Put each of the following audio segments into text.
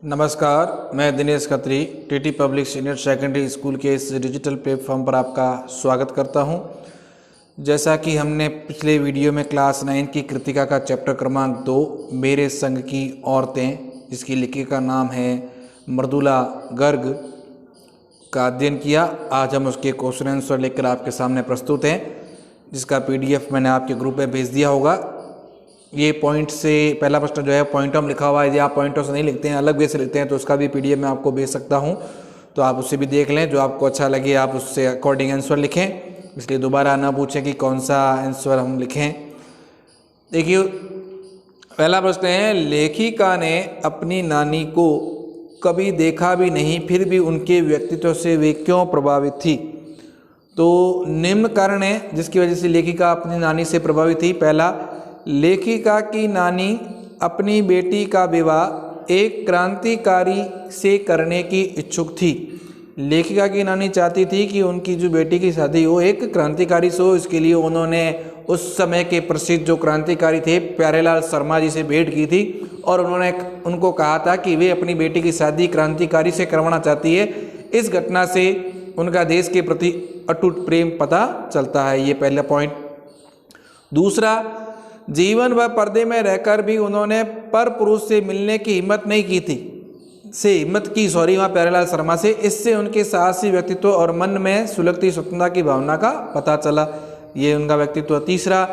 नमस्कार, मैं Dinesh Khatri TT public senior secondary school के इस डिजिटल प्लेटफॉर्म पर आपका स्वागत करता हूं। जैसा कि हमने पिछले वीडियो में क्लास 9 की कृतिका का चैप्टर क्रमांक 2 मेरे संग की औरतें, जिसकी लेखिका का नाम है मृदुला गर्ग, का अध्ययन किया। आज हम उसके क्वेश्चन आंसर लेकर आपके सामने प्रस्तुत हैं, जिसका PDF मैंने आपके ग्रुप में भेज दिया होगा। ये पॉइंट से पहला प्रश्न जो है पॉइंटों में लिखा हुआ है। यदि आप पॉइंटों से नहीं लिखते हैं, अलग वे से लिखते हैं, तो उसका भी PDF मैं आपको भेज सकता हूँ, तो आप उससे भी देख लें। जो आपको अच्छा लगे आप उससे अकॉर्डिंग आंसर लिखें, इसलिए दोबारा ना पूछें कि कौन सा आंसर हम लिखें। देखिए, पहला प्रश्न है, लेखिका ने अपनी नानी को कभी देखा भी नहीं, फिर भी उनके व्यक्तित्व से वे क्यों प्रभावित थी? तो निम्न कारण है जिसकी वजह से लेखिका अपनी नानी से प्रभावित थी। पहला, लेखिका की नानी अपनी बेटी का विवाह एक क्रांतिकारी से करने की इच्छुक थी। लेखिका की नानी चाहती थी कि उनकी जो बेटी की शादी हो एक क्रांतिकारी से हो। इसके लिए उन्होंने उस समय के प्रसिद्ध जो क्रांतिकारी थे प्यारेलाल शर्मा जी से भेंट की थी और उन्होंने उनको कहा था कि वे अपनी बेटी की शादी क्रांतिकारी से करवाना चाहती है। इस घटना से उनका देश के प्रति अटूट प्रेम पता चलता है। ये पहला पॉइंट। दूसरा, जीवन व पर्दे में रहकर भी उन्होंने पर पुरुष से मिलने की हिम्मत नहीं की थी वहाँ प्यारेलाल शर्मा से। इससे उनके साहसी व्यक्तित्व और मन में सुलगती स्वतंत्रता की भावना का पता चला। ये उनका व्यक्तित्व। तीसरा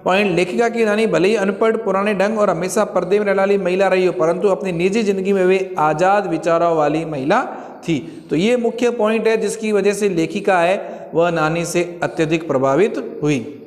पॉइंट, लेखिका की नानी भले ही अनपढ़, पुराने ढंग और हमेशा पर्दे में रहने वाली महिला रही हो, परंतु अपनी निजी जिंदगी में वे आज़ाद विचारों वाली महिला थी। तो ये मुख्य पॉइंट है जिसकी वजह से लेखिका है वह नानी से अत्यधिक प्रभावित हुई।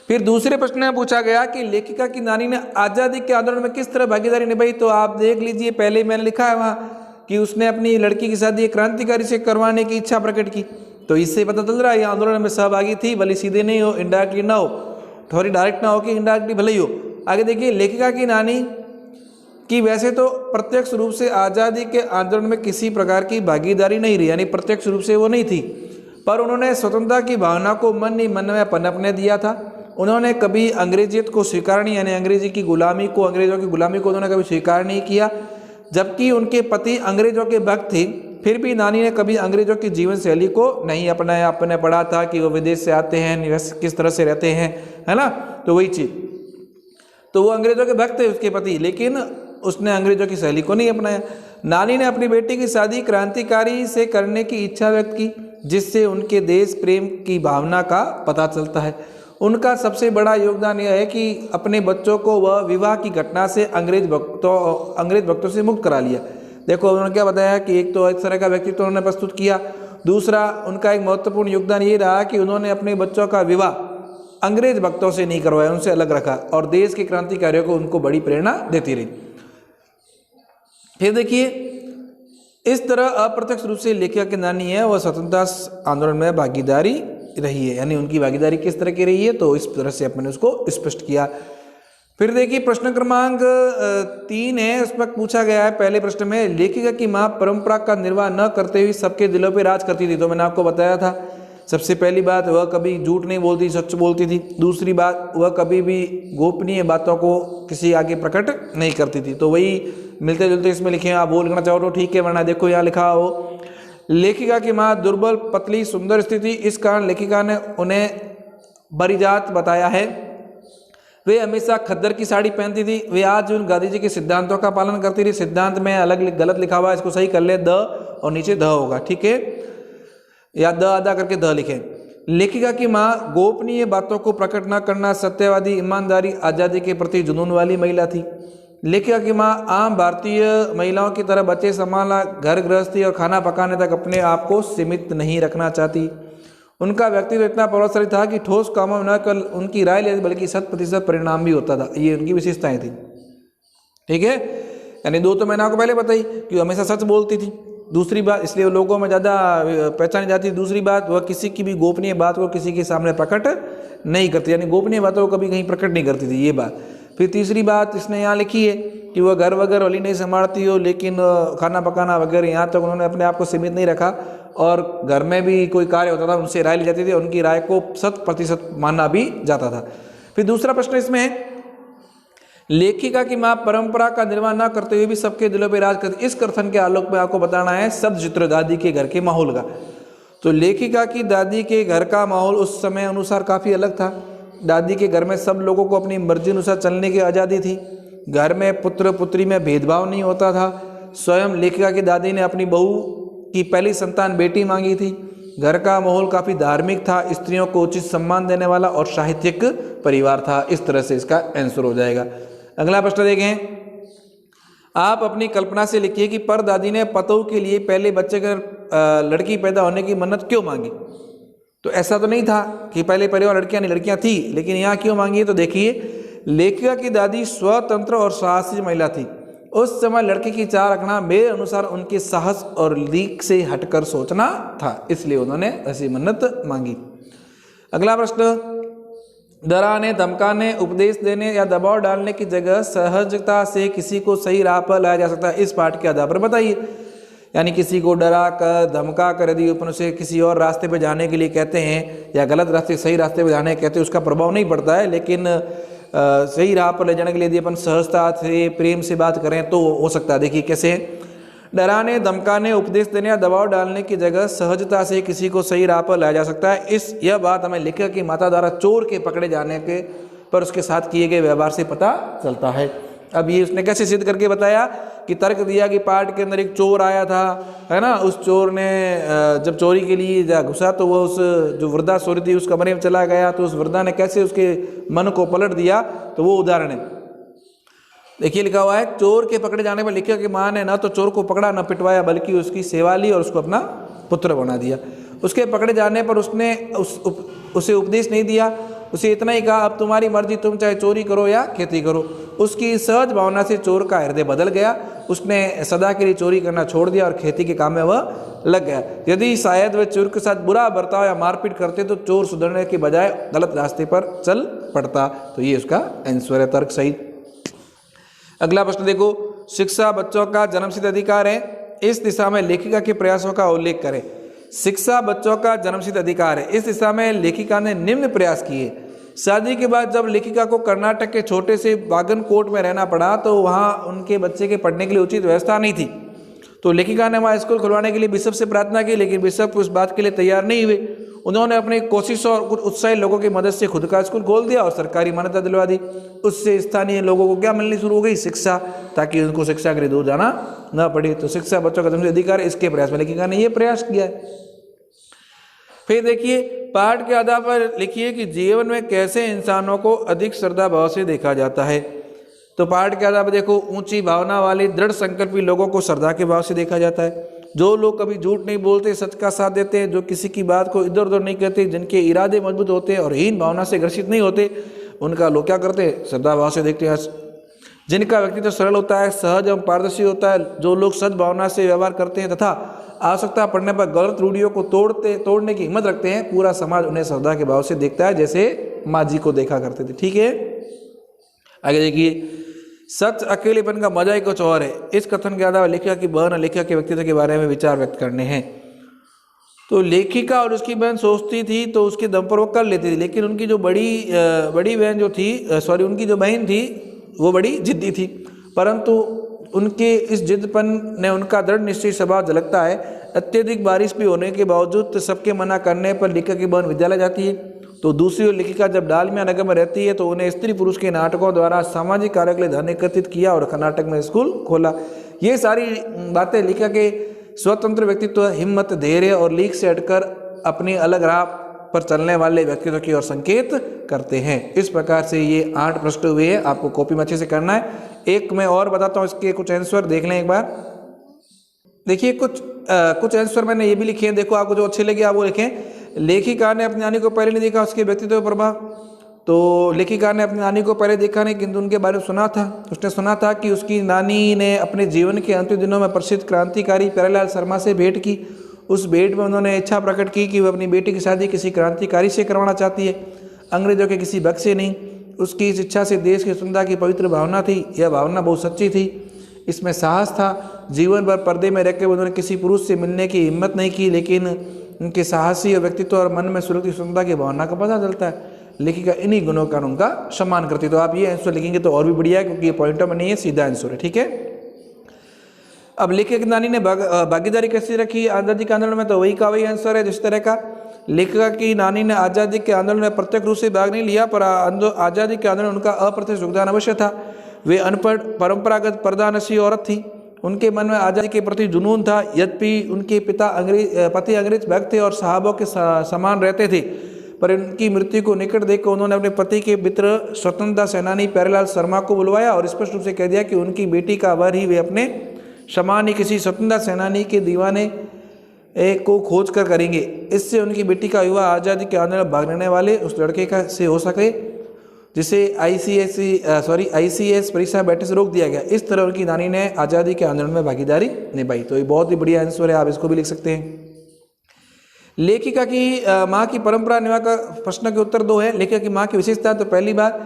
फिर दूसरे प्रश्न में पूछा गया कि लेखिका की नानी ने आज़ादी के आंदोलन में किस तरह भागीदारी निभाई। तो आप देख लीजिए, पहले मैंने लिखा है वहाँ कि उसने अपनी लड़की की शादी क्रांतिकारी से करवाने की इच्छा प्रकट की। तो इससे पता चल रहा है ये आंदोलन में सहभागी थी, भले सीधे नहीं हो, इनडायरेक्टली ना हो, थोड़ी डायरेक्ट ना हो कि इनडायरेक्टली भले ही हो। आगे देखिए, लेखिका की नानी की वैसे तो प्रत्यक्ष रूप से आज़ादी के आंदोलन में किसी प्रकार की भागीदारी नहीं रही, यानी प्रत्यक्ष रूप से वो नहीं थी, पर उन्होंने स्वतंत्रता की भावना को मन ही मन में पनपने दिया था। उन्होंने कभी अंग्रेजियत को स्वीकार नहीं, यानी अंग्रेजों की गुलामी को उन्होंने कभी स्वीकार नहीं किया। जबकि उनके पति अंग्रेजों के भक्त थे, फिर भी नानी ने कभी अंग्रेजों की जीवन शैली को नहीं अपनाया। आपने पढ़ा था कि वो विदेश से आते हैं, निवास किस तरह से रहते हैं, है ना, तो वही चीज़। तो वो अंग्रेजों के भक्त थे उसके पति, लेकिन उसने अंग्रेजों की शैली को नहीं अपनाया। नानी ने अपनी बेटी की शादी क्रांतिकारी से करने की इच्छा व्यक्त की, जिससे उनके देश प्रेम की भावना का पता चलता है। उनका सबसे बड़ा योगदान यह है कि अपने बच्चों को वह विवाह की घटना से अंग्रेज भक्तों से मुक्त करा लिया। देखो उन्होंने क्या बताया कि एक तो इस तरह का व्यक्तित्व उन्होंने प्रस्तुत किया। दूसरा, उनका एक महत्वपूर्ण योगदान ये रहा कि उन्होंने अपने बच्चों का विवाह अंग्रेज भक्तों से नहीं करवाया, उनसे अलग रखा और देश के क्रांतिकारियों को उनको बड़ी प्रेरणा देती रही। फिर देखिए, इस तरह अप्रत्यक्ष रूप से लेखिका की नानी है वह स्वतंत्रता आंदोलन में भागीदारी रही है, यानी उनकी भागीदारी किस तरह की रही है, तो इस तरह से अपने उसको स्पष्ट किया। फिर देखिए, प्रश्न क्रमांक 3 है, उसमें पूछा गया है पहले प्रश्न में, लेखिका की माँ परंपरा का निर्वाह न करते हुए सबके दिलों पर राज करती थी। तो मैंने आपको बताया था, सबसे पहली बात, वह कभी झूठ नहीं बोलती, सच बोलती थी। दूसरी बात, वह कभी भी गोपनीय बातों को किसी आगे प्रकट नहीं करती थी। तो वही मिलते जुलते इसमें लिखे, आप बोल करना चाहो तो ठीक है, वरना देखो यहाँ लिखा हो, लेखिका की माँ दुर्बल, पतली, सुंदर स्त्री थी, इस कारण लेखिका ने उन्हें बरिजात बताया है। वे हमेशा खद्दर की साड़ी पहनती थी। वे आज उन गांधी जी के सिद्धांतों का पालन करती थी। सिद्धांत में अलग गलत लिखा हुआ है, इसको सही कर ले, द और नीचे ध होगा, ठीक है, या द अदा करके द लिखें। लेखिका की माँ गोपनीय बातों को प्रकट न करना, सत्यवादी, ईमानदारी, आज़ादी के प्रति जुनून वाली महिला थी। लेखिका की माँ आम भारतीय महिलाओं की तरह बच्चे संभालना, घर गृहस्थी और खाना पकाने तक अपने आप को सीमित नहीं रखना चाहती। उनका व्यक्तित्व इतना प्रभावशाली था कि ठोस कामों में न कर उनकी राय लेती बल्कि 100% परिणाम भी होता था। ये उनकी विशेषताएं थी, ठीक है। यानी दो तो मैंने आपको पहले बताई कि वो हमेशा सच बोलती थी। दूसरी बात, इसलिए लोगों में ज़्यादा पहचानी जाती थी। दूसरी बात, वह किसी की भी गोपनीय बात को किसी के सामने प्रकट नहीं करती, यानी गोपनीय बातों को कभी कहीं प्रकट नहीं करती थी, ये बात। फिर तीसरी बात इसने यहाँ लिखी है कि वह घर वगैरह वाली नहीं संभालती हो, लेकिन खाना पकाना वगैरह यहाँ तक उन्होंने अपने आप को सीमित नहीं रखा, और घर में भी कोई कार्य होता था उनसे राय ली जाती थी, उनकी राय को 100% मानना भी जाता था। फिर दूसरा प्रश्न इसमें है लेखिका की मां परंपरा का निर्वाह न करते हुए भी सबके दिलों पर राज करती। इस कथन के आलोक में आपको बताना है शब्द चित्र दादी के घर के माहौल का। तो लेखिका की दादी के घर का माहौल उस समय अनुसार काफ़ी अलग था। दादी के घर में सब लोगों को अपनी मर्जी अनुसार चलने की आज़ादी थी। घर में पुत्र पुत्री में भेदभाव नहीं होता था। स्वयं लेखिका की दादी ने अपनी बहू की पहली संतान बेटी मांगी थी। घर का माहौल काफ़ी धार्मिक था, स्त्रियों को उचित सम्मान देने वाला और साहित्यिक परिवार था। इस तरह से इसका आंसर हो जाएगा। अगला प्रश्न देखें। आप अपनी कल्पना से लिखिए कि परदादी ने पतोह के लिए पहले बच्चे का लड़की पैदा होने की मन्नत क्यों मांगी। तो ऐसा तो नहीं था कि पहले परिवार लड़कियां नहीं लड़कियां थी, लेकिन यहाँ क्यों मांगी। तो देखिए, लेखिका की दादी स्वतंत्र और साहसी महिला थी। उस समय लड़की की चाह रखना मेरे अनुसार उनके साहस और लीक से हटकर सोचना था, इसलिए उन्होंने ऐसी मन्नत मांगी। अगला प्रश्न। डराने, धमकाने, उपदेश देने या दबाव डालने की जगह सहजता से किसी को सही राह पर लाया जा सकता है। इस पाठ के आधार पर बताइए। यानी किसी को डरा कर, धमका कर यदि अपन उसे किसी और रास्ते पे जाने के लिए कहते हैं या गलत रास्ते सही रास्ते पे जाने कहते हैं, उसका प्रभाव नहीं पड़ता है। लेकिन सही राह पर ले जाने के लिए यदि अपन सहजता से, प्रेम से बात करें तो हो सकता है। देखिए कैसे। डराने, धमकाने, उपदेश देने या दबाव डालने की जगह सहजता से किसी को सही राह पर लाया जा सकता है। यह बात हमें लेखक की माता द्वारा चोर के पकड़े जाने के पर उसके साथ किए गए व्यवहार से पता चलता है। अब ये उसने कैसे सिद्ध करके बताया कि तर्क दिया कि पाठ के अंदर एक चोर आया था, है ना। उस चोर ने जब चोरी के लिए घुसा तो वो उस जो वृद्धा सोरी थी उस कमरे में चला गया, तो उस वृद्धा ने कैसे उसके मन को पलट दिया, तो वो उदाहरण है। देखिए लिखा हुआ है, चोर के पकड़े जाने पर लिखा कि माँ ने न तो चोर को पकड़ा न पिटवाया, बल्कि उसकी सेवा ली और उसको अपना पुत्र बना दिया। उसके पकड़े जाने पर उसने उसे उपदेश नहीं दिया, उसे इतना ही कहा, अब तुम्हारी मर्जी, तुम चाहे चोरी करो या खेती करो। उसकी सहज भावना से चोर का हृदय बदल गया। उसने सदा के लिए चोरी करना छोड़ दिया और खेती के काम में वह लग गया। यदि शायद वह चोर के साथ बुरा बर्ताव या मारपीट करते तो चोर सुधरने के बजाय गलत रास्ते पर चल पड़ता। तो ये उसका आंसर है, तर्क सही। अगला प्रश्न देखो। शिक्षा बच्चों का जन्मसिद्ध अधिकार है, इस दिशा में लेखिका के प्रयासों का उल्लेख करें। शिक्षा बच्चों का जन्मसिद्ध अधिकार है, इस दिशा में लेखिका ने निम्न प्रयास किए। शादी के बाद जब लेखिका को कर्नाटक के छोटे से बागनकोट में रहना पड़ा तो वहाँ उनके बच्चे के पढ़ने के लिए उचित व्यवस्था नहीं थी। तो लेखिका ने वहाँ स्कूल खुलवाने के लिए बिशप से प्रार्थना की, लेकिन बिशप उस बात के लिए तैयार नहीं हुए। उन्होंने अपनी कोशिशों और कुछ उत्साही लोगों की मदद से खुद का स्कूल खोल दिया और सरकारी मान्यता दिलवा दी। उससे स्थानीय लोगों को क्या मिलनी शुरू हो गई, शिक्षा, ताकि उनको शिक्षा के लिए दूर जाना न पड़े। तो शिक्षा बच्चों का जन्मसिद्ध अधिकार, इसके प्रयास में लेखिका ने ये प्रयास किया है। फिर देखिए, पाठ के आधार पर लिखिए कि जीवन में कैसे इंसानों को अधिक श्रद्धा भाव से देखा जाता है। तो पाठ के आधार पर देखो, ऊंची भावना वाले दृढ़ संकल्पी लोगों को श्रद्धा के भाव से देखा जाता है। जो लोग कभी झूठ नहीं बोलते, सच का साथ देते हैं, जो किसी की बात को इधर उधर नहीं कहते, जिनके इरादे मजबूत होते हैं और हीन भावना से ग्रसित नहीं होते, उनका लोग क्या करते हैं, श्रद्धा भाव से देखते हैं। जिनका व्यक्तित्व सरल होता है, सहज एवं पारदर्शी होता है, जो लोग सच भावना से व्यवहार करते हैं तथा आवश्यकता पड़ने पर गलत रूढ़ियों को तोड़ने की हिम्मत रखते हैं, पूरा समाज उन्हें श्रद्धा के भाव से देखता है, जैसे माँ जी को देखा करते थे। ठीक है, आगे देखिए। सच अकेलेपन का मजा ही कुछ और है, इस कथन के आधार लेखिका की बहन और लेखिका के व्यक्तित्व के बारे में विचार व्यक्त करने हैं। तो लेखिका और उसकी बहन सोचती थी तो उसके दम पर वो कर लेती थी, लेकिन उनकी जो बड़ी बहन जो थी, उनकी जो बहन थी वो बड़ी जिद्दी थी, परंतु उनके इस जिद्दपन ने उनका दृढ़ निश्चय स्वभाव झलकता है। अत्यधिक बारिश भी होने के बावजूद सबके मना करने पर लेखिका की बहन विद्यालय जाती है। तो दूसरी ओर लेखिका जब डालमिया नगर में रहती है तो उन्हें स्त्री पुरुष के नाटकों द्वारा सामाजिक कार्य के लिए धन एकत्रित किया और कर्नाटक में स्कूल खोला। ये सारी बातें लेखिका के स्वतंत्र व्यक्तित्व, हिम्मत, धैर्य और लीक से हटकर अपनी अलग राह पर चलने वाले व्यक्तित्व की ओर संकेत करते हैं। इस प्रकार से ये 8 प्रश्न हुए हैं, आपको कॉपी में अच्छे से करना है। एक मैं और बताता हूँ, इसके कुछ आंसर देख लें एक बार। देखिए कुछ आंसर मैंने ये भी लिखे हैं, देखो आपको जो अच्छे लगे आप वो लिखें। लेखिका ने अपनी नानी को पहले नहीं देखा, उसके व्यक्तित्व पर प्रभाव। तो लेखिका ने अपनी नानी को पहले देखा नहीं, किंतु उनके बारे में सुना था। उसने सुना था कि उसकी नानी ने अपने जीवन के अंतिम दिनों में प्रसिद्ध क्रांतिकारी प्यारेलाल शर्मा से भेंट की। उस भेंट में उन्होंने इच्छा प्रकट की कि वह अपनी बेटी की शादी किसी क्रांतिकारी से करवाना चाहती है, अंग्रेजों के किसी भक्त से नहीं। उसकी इस इच्छा से देश की स्वतंत्रता की पवित्र भावना थी, यह भावना बहुत सच्ची थी, इसमें साहस था। जीवन भर पर्दे में रहकर उन्होंने किसी पुरुष से मिलने की हिम्मत नहीं की, लेकिन उनके साहसी और व्यक्तित्व और मन में सुरक्षित स्वतंत्रता की भावना का पता चलता है। लेखिका इन्हीं गुणों का उनका सम्मान करती। तो आप ये आंसर लिखेंगे तो और भी बढ़िया है, क्योंकि ये पॉइंटर में नहीं है, सीधा आंसर है। ठीक है, अब लेखिका की नानी ने भागीदारी कैसी रखी आज़ादी के आंदोलन में, तो वही का वही आंसर है जिस तरह का। लेखिका की नानी ने आज़ादी के आंदोलन में प्रत्यक्ष रूप से भाग नहीं लिया, पर आज़ादी के आंदोलन में उनका अप्रत्यक्ष योगदान अवश्य था। वे अनपढ़ परंपरागत पर्दानशी औरत थी, उनके मन में आज़ादी के प्रति जुनून था। यद्यपि उनके पति अंग्रेज भक्त थे और साहबों के समान रहते थे, पर उनकी मृत्यु को निकट देखकर उन्होंने अपने पति के मित्र स्वतंत्रता सेनानी प्यारेलाल शर्मा को बुलवाया और स्पष्ट रूप से कह दिया कि उनकी बेटी का वर ही वे अपने समान ही किसी स्वतंत्रता सेनानी के दीवाने को खोज कर करेंगे। इससे उनकी बेटी का विवाह आज़ादी के आंदोलन में भाग लेने वाले उस लड़के का से हो सके जिसे ICS परीक्षा बैठने से रोक दिया गया। इस तरह उनकी नानी ने आज़ादी के आंदोलन में भागीदारी निभाई। तो ये बहुत ही बढ़िया आंसर है, आप इसको भी लिख सकते हैं। लेखिका की माँ की परंपरा निभा का प्रश्न के उत्तर 2 है। लेखिका की माँ की विशेषता, तो पहली बात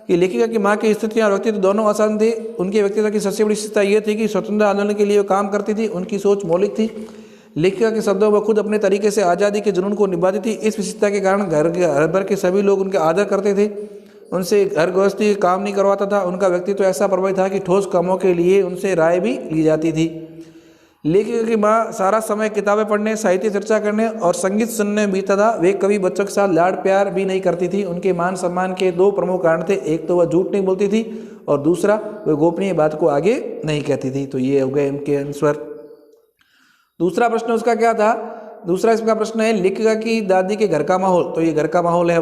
कि लेखिका की माँ की स्थितियाँ और व्यक्तित्व दोनों आसान थे। उनके व्यक्तित्व की सबसे बड़ी विशेषता ये थी कि स्वतंत्रता आंदोलन के लिए वो काम करती थी, उनकी सोच मौलिक थी। लेखिका के शब्दों में खुद अपने तरीके से आज़ादी के जुनून को निभाती थी। इस विशेषता के कारण घर भर के सभी लोग उनका आदर करते थे, उनसे घर गृहस्थी काम नहीं करवाता था। उनका व्यक्तित्व ऐसा प्रभावी था कि ठोस कामों के लिए उनसे राय भी ली जाती थी। लेखिका की माँ सारा समय किताबें पढ़ने, साहित्य चर्चा करने और संगीत सुनने में बीता था। वे कभी बच्चों के साथ लाड प्यार भी नहीं करती थी। उनके मान सम्मान के 2 प्रमुख कारण थे, एक तो वह झूठ नहीं बोलती थी और दूसरा वह गोपनीय बात को आगे नहीं कहती थी। तो ये हो गए उनके आंसर। दूसरा प्रश्न उसका क्या था, दूसरा इसका प्रश्न है लेखिका की दादी के घर का माहौल। तो ये घर का माहौल है।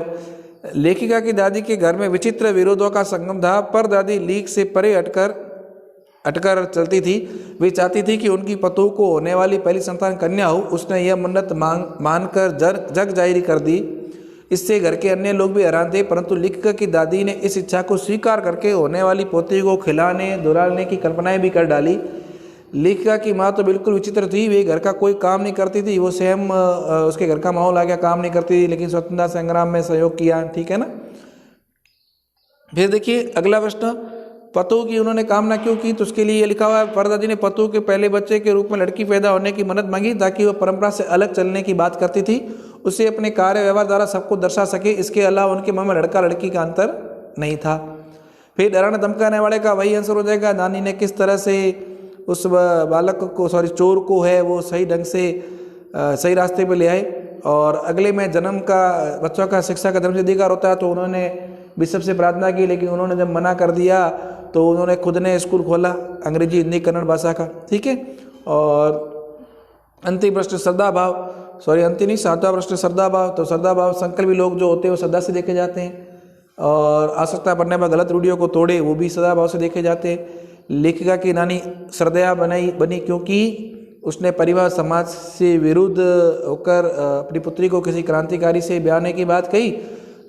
लेखिका की दादी के घर में विचित्र विरोधों का संगम था, पर दादी लीक से परे हटकर चलती थी। वे चाहती थी कि उनकी पतोह को होने वाली पहली संतान कन्या हो। उसने यह मन्नत मानकर जग जाहिर कर दी। इससे घर के अन्य लोग भी हैरान थे, परंतु लेखिका की दादी ने इस इच्छा को स्वीकार करके होने वाली पोती को खिलाने दुलाने की कल्पनाएं भी कर डाली। लेखिका की माँ तो बिल्कुल विचित्र थी। वे घर का कोई काम नहीं करती थी, वो स्वयं उसके घर का माहौल आ गया, काम नहीं करती थी, लेकिन स्वतंत्रता संग्राम में सहयोग किया। ठीक है ना। फिर देखिए अगला प्रश्न, पतोह की उन्होंने कामना क्यों की, तो उसके लिए ये लिखा हुआ है, परदादी ने पतोह के पहले बच्चे के रूप में लड़की पैदा होने की मन्नत मांगी ताकि वह परंपरा से अलग चलने की बात करती थी, उसे अपने कार्य व्यवहार द्वारा सबको दर्शा सके। इसके अलावा उनके मन में लड़का लड़की का अंतर नहीं था। फिर डराने धमकाने वाले का वही आंसर हो जाएगा, नानी ने किस तरह से उस बालक को चोर को है वो सही ढंग से सही रास्ते पे ले आए। और अगले में जन्म का बच्चों का शिक्षा का धर्म से अधिकार होता है, तो उन्होंने बिशप से प्रार्थना की, लेकिन उन्होंने जब मना कर दिया तो उन्होंने खुद ने स्कूल खोला अंग्रेजी हिंदी कन्नड़ भाषा का। ठीक है। और अंतिम प्रश्न श्रद्धा भाव, अंतिम नहीं, 7वां प्रश्न श्रद्धा भाव। तो श्रद्धा भाव संकल्पी लोग जो होते हैं वो श्रद्धा से देखे जाते हैं, और आवश्यकता पड़ने पर गलत रूढ़ियों को तोड़े वो भी श्रद्धा भाव से देखे जाते हैं। लेखिका की नानी श्रद्धेया बनी क्योंकि उसने परिवार समाज से विरुद्ध होकर अपनी पुत्री को किसी क्रांतिकारी से ब्याहने की बात कही,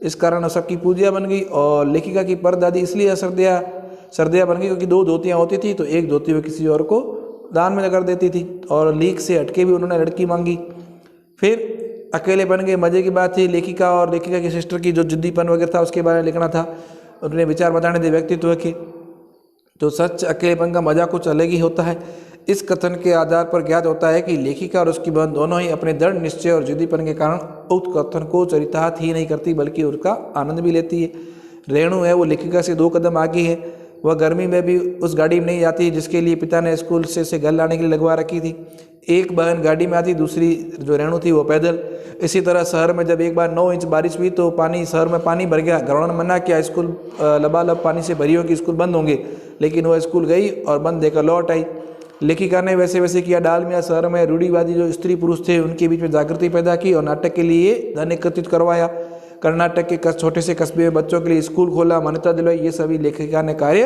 इस कारण सबकी पूजिया बन गई। और लेखिका की परदादी इसलिए श्रद्धेया बन गई क्योंकि 2 धोतियाँ होती थी, तो एक धोती वो किसी और को दान में कर देती थी, और लीक से हटके भी उन्होंने लड़की मांगी। फिर अकेले बन गए, मजे की बात थी। लेखिका और लेखिका की सिस्टर की जो जिद्दीपन वगैरह था उसके बारे में लिखना था, उन्होंने विचार बताने थे व्यक्तित्व के। तो सच अकेलेपन का मजा कुछ अलग ही होता है। इस कथन के आधार पर ज्ञात होता है कि लेखिका और उसकी बहन दोनों ही अपने दृढ़ निश्चय और जिद्दीपन के कारण उक्त कथन को चरितार्थ ही नहीं करती बल्कि उसका आनंद भी लेती है। रेणु है वो लेखिका से 2 कदम आगे है। वह गर्मी में भी उस गाड़ी में नहीं जाती जिसके लिए पिता ने स्कूल से घर लाने के लिए लगवा रखी थी। एक बहन गाड़ी में आती, दूसरी जो रेणु थी वो पैदल। इसी तरह शहर में जब एक बार 9 इंच बारिश हुई तो शहर में पानी भर गया। घरों ने मना किया स्कूल लबालब पानी से भरी होगी, स्कूल बंद होंगे, लेकिन वह स्कूल गई और बंद देकर लौट आई। लेखिका ने वैसे किया। डालमिया शहर में रूढ़िवादी जो स्त्री पुरुष थे उनके बीच में जागृति पैदा की और नाटक के लिए धन एकत्रित करवाया। कर्नाटक के छोटे से कस्बे में बच्चों के लिए स्कूल खोला, मान्यता दिलवाई। ये सभी लेखिका ने कार्य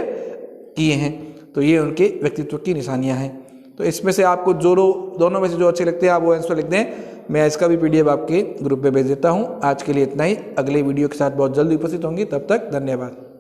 किए हैं। तो ये उनके व्यक्तित्व की निशानियां हैं। तो इसमें से आपको जो दोनों में से जो अच्छे लगते हैं आप वो आंसर लिख दें। मैं इसका भी PDF आपके ग्रुप पे भेज देता हूँ। आज के लिए इतना ही। अगले वीडियो के साथ बहुत जल्दी उपस्थित होंगी। तब तक धन्यवाद।